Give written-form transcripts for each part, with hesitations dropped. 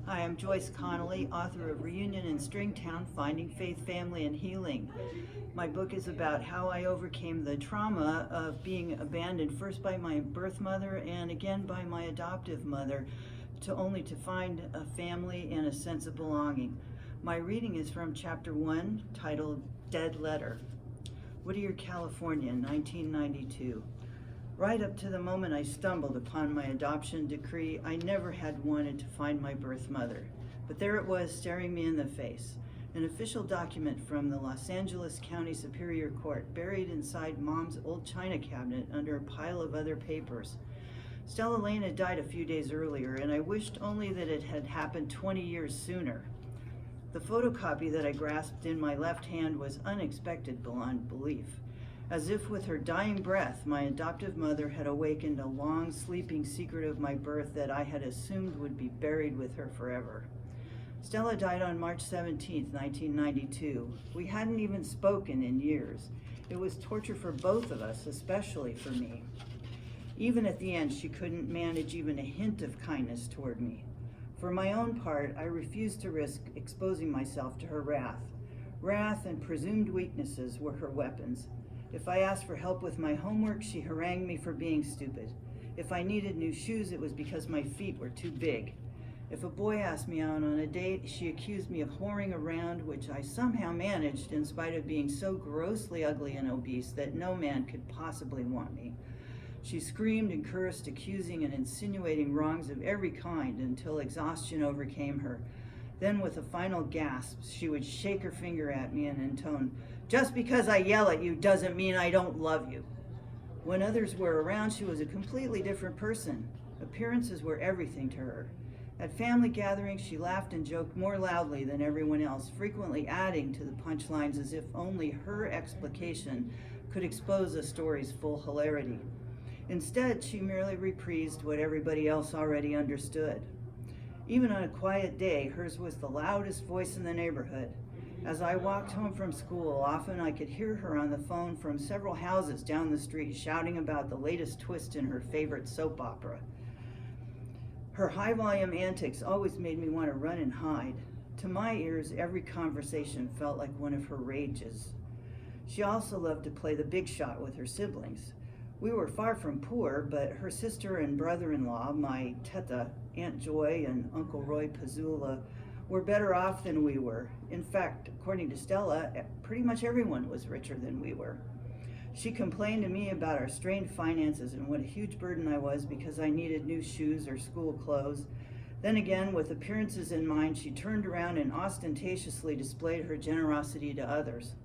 Hi, I'm Joyce Connelley, author of Reunion in Stringtown, Finding Faith, Family, and Healing. My book is about how I overcame the trauma of being abandoned first by my birth mother and again by my adoptive mother, only to find a family and a sense of belonging. My reading is from chapter 1, titled Dead Letter. Whittier, California, 1992. Right up to the moment I stumbled upon my adoption decree, I never had wanted to find my birth mother. But there it was, staring me in the face. An official document from the Los Angeles County Superior Court, buried inside Mom's old china cabinet under a pile of other papers. Stella Lane had died a few days earlier, and I wished only that it had happened 20 years sooner. The photocopy that I grasped in my left hand was unexpected beyond belief. As if with her dying breath, my adoptive mother had awakened a long sleeping secret of my birth that I had assumed would be buried with her forever. Stella died on March 17, 1992. We hadn't even spoken in years. It was torture for both of us, especially for me. Even at the end, she couldn't manage even a hint of kindness toward me. For my own part, I refused to risk exposing myself to her wrath. Wrath and presumed weaknesses were her weapons. If I asked for help with my homework, she harangued me for being stupid. If I needed new shoes, it was because my feet were too big. If a boy asked me out on a date, she accused me of whoring around, which I somehow managed in spite of being so grossly ugly and obese that no man could possibly want me. She screamed and cursed, accusing and insinuating wrongs of every kind until exhaustion overcame her. Then with a final gasp, she would shake her finger at me and intone, "Just because I yell at you doesn't mean I don't love you." When others were around, she was a completely different person. Appearances were everything to her. At family gatherings, she laughed and joked more loudly than everyone else, frequently adding to the punchlines as if only her explication could expose a story's full hilarity. Instead, she merely reprised what everybody else already understood. Even on a quiet day, hers was the loudest voice in the neighborhood. As I walked home from school, often I could hear her on the phone from several houses down the street shouting about the latest twist in her favorite soap opera. Her high-volume antics always made me want to run and hide. To my ears, every conversation felt like one of her rages. She also loved to play the big shot with her siblings. We were far from poor, but her sister and brother-in-law, my teta, Aunt Joy, and Uncle Roy Pazula, were better off than we were. In fact, according to Stella, pretty much everyone was richer than we were. She complained to me about our strained finances and what a huge burden I was because I needed new shoes or school clothes. Then again, with appearances in mind, she turned around and ostentatiously displayed her generosity to others.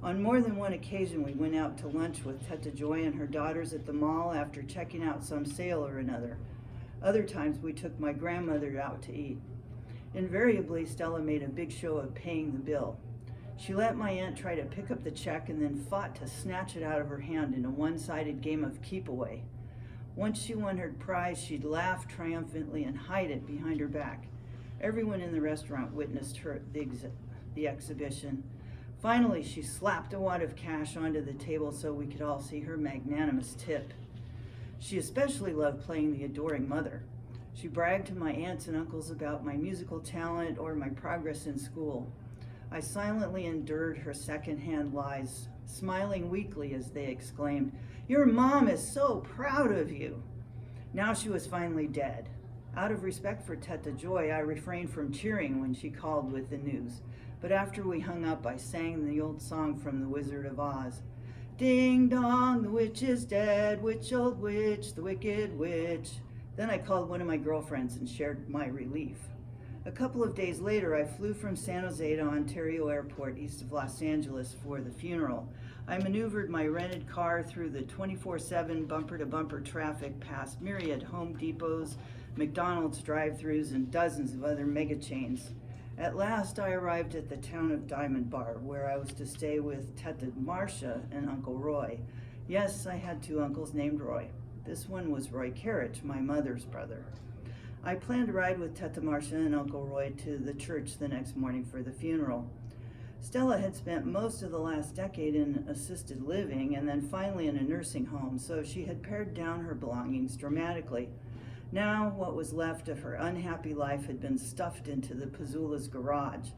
On more than one occasion, we went out to lunch with Teta Joy and her daughters at the mall after checking out some sale or another. Other times, we took my grandmother out to eat. Invariably, Stella made a big show of paying the bill. She let my aunt try to pick up the check and then fought to snatch it out of her hand in a one-sided game of keep-away. Once she won her prize, she'd laugh triumphantly and hide it behind her back. Everyone in the restaurant witnessed the exhibition. Finally, she slapped a wad of cash onto the table so we could all see her magnanimous tip. She especially loved playing the adoring mother. She bragged to my aunts and uncles about my musical talent or my progress in school. I silently endured her second-hand lies, smiling weakly as they exclaimed, "Your mom is so proud of you." Now she was finally dead. Out of respect for Teta Joy, I refrained from cheering when she called with the news. But after we hung up, I sang the old song from The Wizard of Oz. "Ding dong, the witch is dead, witch old witch, the wicked witch." Then I called one of my girlfriends and shared my relief. A couple of days later, I flew from San Jose to Ontario Airport east of Los Angeles for the funeral. I maneuvered my rented car through the 24/7 bumper-to-bumper traffic past myriad Home Depots, McDonald's drive-thrus, and dozens of other mega chains. At last, I arrived at the town of Diamond Bar, where I was to stay with Teta Marcia and Uncle Roy. Yes, I had two uncles named Roy. This one was Roy Carriage, my mother's brother. I planned to ride with Teta Marcia and Uncle Roy to the church the next morning for the funeral. Stella had spent most of the last decade in assisted living and then finally in a nursing home, so she had pared down her belongings dramatically. Now, what was left of her unhappy life had been stuffed into the Pizzula's garage.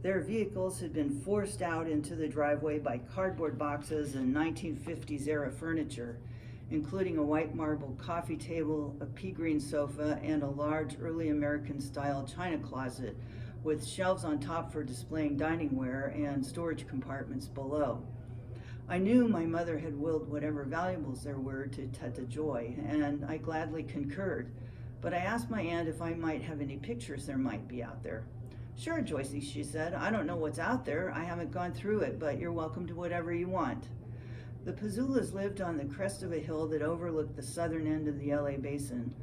Their vehicles had been forced out into the driveway by cardboard boxes and 1950s-era furniture, including a white marble coffee table, a pea green sofa, and a large early American-style china closet with shelves on top for displaying dining ware and storage compartments below. I knew my mother had willed whatever valuables there were to Teta Joy, and I gladly concurred, but I asked my aunt if I might have any pictures there might be out there. "Sure, Joyce," she said. "I don't know what's out there. I haven't gone through it, but you're welcome to whatever you want." The Pizzulas lived on the crest of a hill that overlooked the southern end of the LA basin.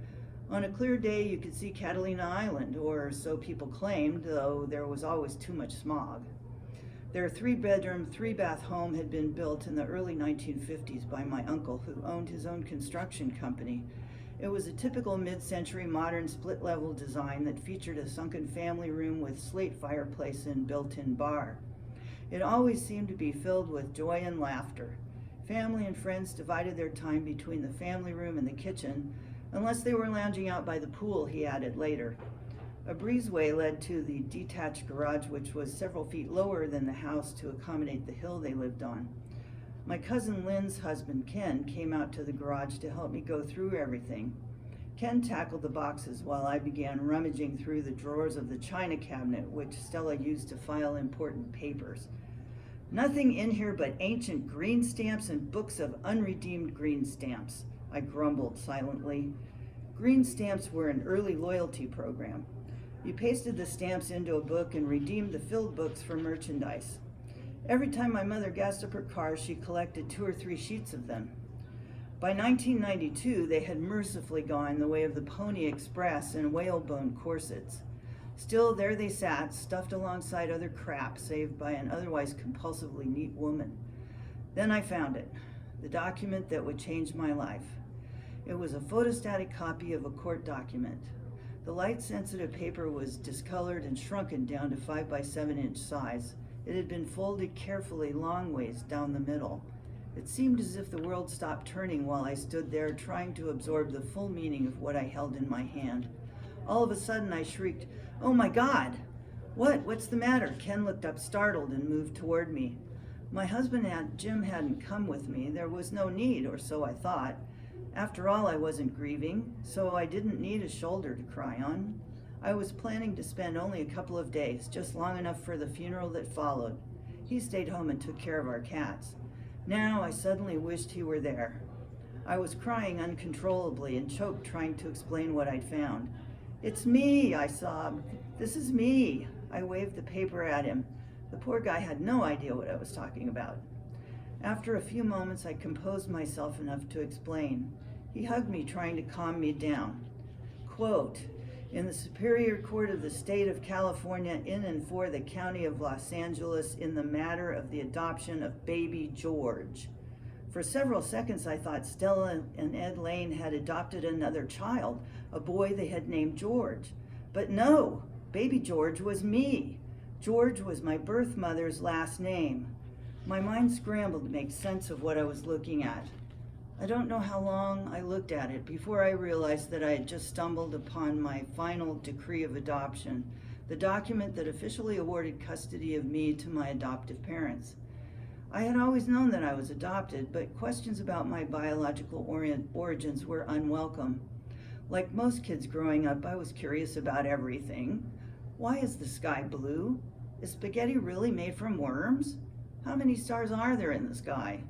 On a clear day, you could see Catalina Island, or so people claimed, though there was always too much smog. Their 3-bedroom, 3-bath home had been built in the early 1950s by my uncle, who owned his own construction company. It was a typical mid-century modern split-level design that featured a sunken family room with slate fireplace and built-in bar. It always seemed to be filled with joy and laughter. Family and friends divided their time between the family room and the kitchen, unless they were lounging out by the pool, he added later. A breezeway led to the detached garage, which was several feet lower than the house to accommodate the hill they lived on. My cousin Lynn's husband, Ken, came out to the garage to help me go through everything. Ken tackled the boxes while I began rummaging through the drawers of the china cabinet, which Stella used to file important papers. "Nothing in here but ancient green stamps and books of unredeemed green stamps," I grumbled silently. Green stamps were an early loyalty program. You pasted the stamps into a book and redeemed the filled books for merchandise. Every time my mother gassed up her car, she collected 2 or 3 sheets of them. By 1992, they had mercifully gone the way of the Pony Express and whalebone corsets. Still, there they sat, stuffed alongside other crap saved by an otherwise compulsively neat woman. Then I found it, the document that would change my life. It was a photostatic copy of a court document. The light-sensitive paper was discolored and shrunken down to 5 by 7-inch size. It had been folded carefully long ways down the middle. It seemed as if the world stopped turning while I stood there trying to absorb the full meaning of what I held in my hand. All of a sudden I shrieked, "Oh my God!" What's the matter?" Ken looked up startled and moved toward me. My husband, Jim, hadn't come with me. There was no need, or so I thought. After all, I wasn't grieving, so I didn't need a shoulder to cry on. I was planning to spend only a couple of days, just long enough for the funeral that followed. He stayed home and took care of our cats. Now I suddenly wished he were there. I was crying uncontrollably and choked trying to explain what I'd found. "It's me," I sobbed. "This is me." I waved the paper at him. The poor guy had no idea what I was talking about. After a few moments, I composed myself enough to explain. He hugged me, trying to calm me down. Quote, "In the Superior Court of the State of California, in and for the County of Los Angeles, in the matter of the adoption of baby George." For several seconds, I thought Stella and Ed Lane had adopted another child, a boy they had named George. But no, baby George was me. George was my birth mother's last name. My mind scrambled to make sense of what I was looking at. I don't know how long I looked at it before I realized that I had just stumbled upon my final decree of adoption, the document that officially awarded custody of me to my adoptive parents. I had always known that I was adopted, but questions about my biological origins were unwelcome. Like most kids growing up, I was curious about everything. Why is the sky blue? Is spaghetti really made from worms? How many stars are there in the sky?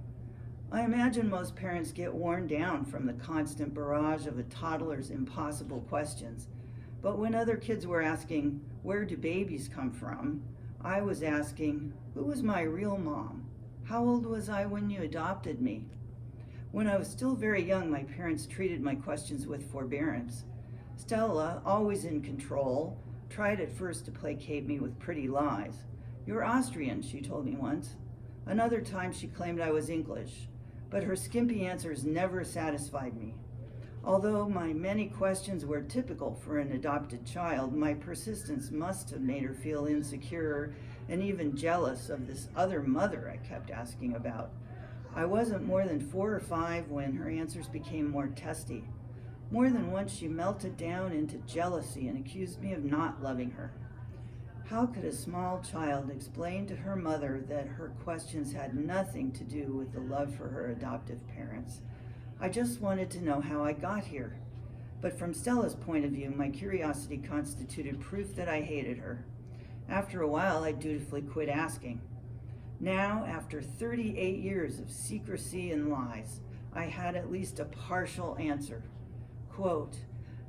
I imagine most parents get worn down from the constant barrage of a toddler's impossible questions. But when other kids were asking, "Where do babies come from?" I was asking, "Who was my real mom? How old was I when you adopted me?" When I was still very young, my parents treated my questions with forbearance. Stella, always in control, tried at first to placate me with pretty lies. "You're Austrian," she told me once. Another time she claimed I was English, but her skimpy answers never satisfied me. Although my many questions were typical for an adopted child, my persistence must have made her feel insecure and even jealous of this other mother I kept asking about. I wasn't more than 4 or 5 when her answers became more testy. More than once she melted down into jealousy and accused me of not loving her. How could a small child explain to her mother that her questions had nothing to do with the love for her adoptive parents? I just wanted to know how I got here. But from Stella's point of view, my curiosity constituted proof that I hated her. After a while, I dutifully quit asking. Now, after 38 years of secrecy and lies, I had at least a partial answer. Quote,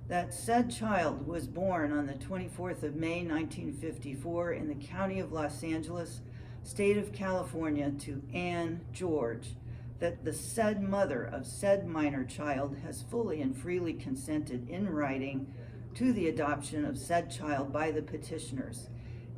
that said child was born on the 24th of May, 1954 in the county of Los Angeles, state of California, to Ann George, that the said mother of said minor child has fully and freely consented in writing to the adoption of said child by the petitioners.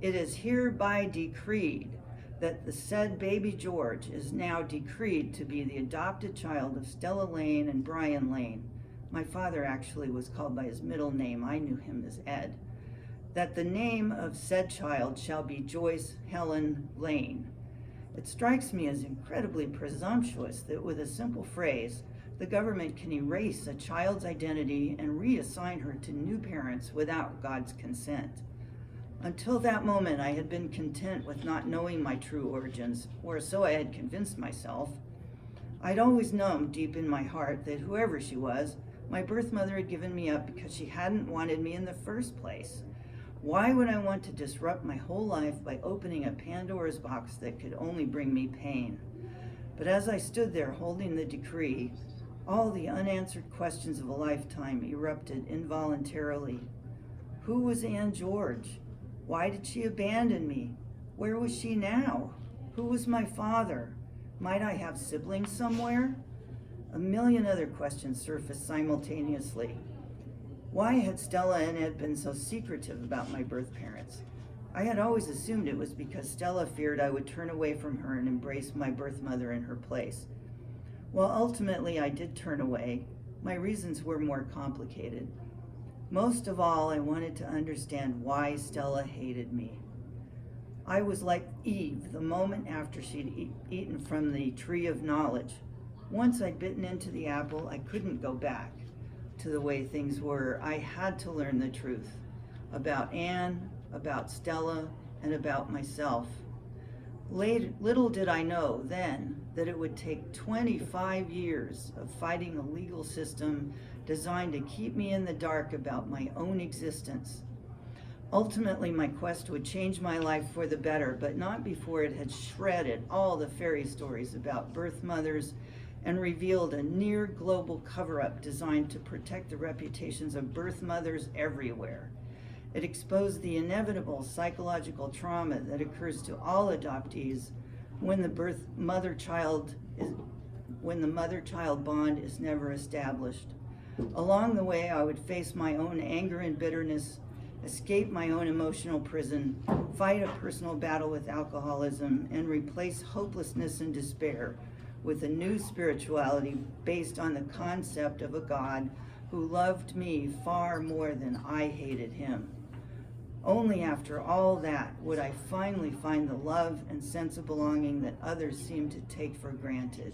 It is hereby decreed that the said baby George is now decreed to be the adopted child of Stella Lane and Brian Lane. My father actually was called by his middle name. I knew him as Ed. That the name of said child shall be Joyce Helen Lane. It strikes me as incredibly presumptuous that with a simple phrase, the government can erase a child's identity and reassign her to new parents without God's consent. Until that moment, I had been content with not knowing my true origins, or so I had convinced myself. I'd always known deep in my heart that whoever she was, my birth mother had given me up because she hadn't wanted me in the first place. Why would I want to disrupt my whole life by opening a Pandora's box that could only bring me pain? But as I stood there holding the decree, all the unanswered questions of a lifetime erupted involuntarily. Who was Ann George? Why did she abandon me? Where was she now? Who was my father? Might I have siblings somewhere? A million other questions surfaced simultaneously. Why had Stella and Ed been so secretive about my birth parents? I had always assumed it was because Stella feared I would turn away from her and embrace my birth mother in her place. While ultimately I did turn away, my reasons were more complicated. Most of all, I wanted to understand why Stella hated me. I was like Eve the moment after she'd eaten from the tree of knowledge. Once I'd bitten into the apple, I couldn't go back to the way things were. I had to learn the truth about Anne, about Stella, and about myself. Little did I know then that it would take 25 years of fighting a legal system designed to keep me in the dark about my own existence. Ultimately, my quest would change my life for the better, but not before it had shredded all the fairy stories about birth mothers and revealed a near global cover-up designed to protect the reputations of birth mothers everywhere. It exposed the inevitable psychological trauma that occurs to all adoptees when the mother-child bond is never established. Along the way, I would face my own anger and bitterness, escape my own emotional prison, fight a personal battle with alcoholism, and replace hopelessness and despair with a new spirituality based on the concept of a God who loved me far more than I hated him. Only after all that would I finally find the love and sense of belonging that others seem to take for granted.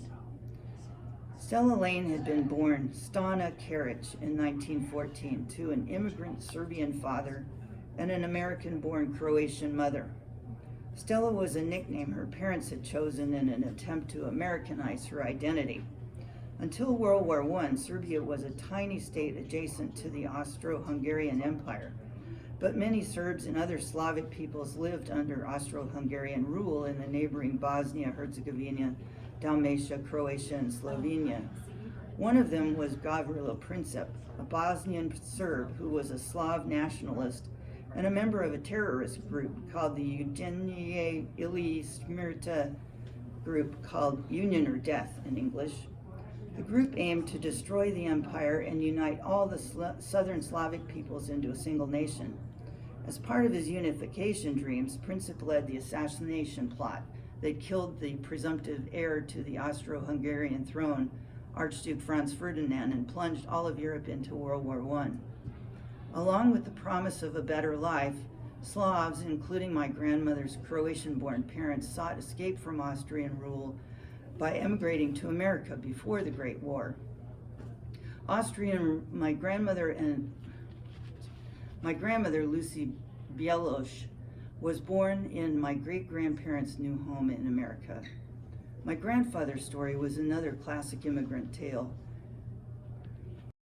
Stella Lane had been born Stana Karic in 1914 to an immigrant Serbian father and an American-born Croatian mother. Stella was a nickname her parents had chosen in an attempt to Americanize her identity. Until World War I, Serbia was a tiny state adjacent to the Austro-Hungarian Empire, but many Serbs and other Slavic peoples lived under Austro-Hungarian rule in the neighboring Bosnia-Herzegovina, Dalmatia, Croatia, and Slovenia. One of them was Gavrilo Princip, a Bosnian Serb who was a Slav nationalist and a member of a terrorist group called the Ujedinjene ili Smrti group, called Union or Death in English. The group aimed to destroy the empire and unite all the southern Slavic peoples into a single nation. As part of his unification dreams, Princip led the assassination plot that killed the presumptive heir to the Austro-Hungarian throne, Archduke Franz Ferdinand, and plunged all of Europe into World War I. Along with the promise of a better life, Slavs, including my grandmother's Croatian-born parents, sought escape from Austrian rule by emigrating to America before the Great War. Austrian, my grandmother, Lucy Bielosh, was born in my great-grandparents' new home in America. My grandfather's story was another classic immigrant tale.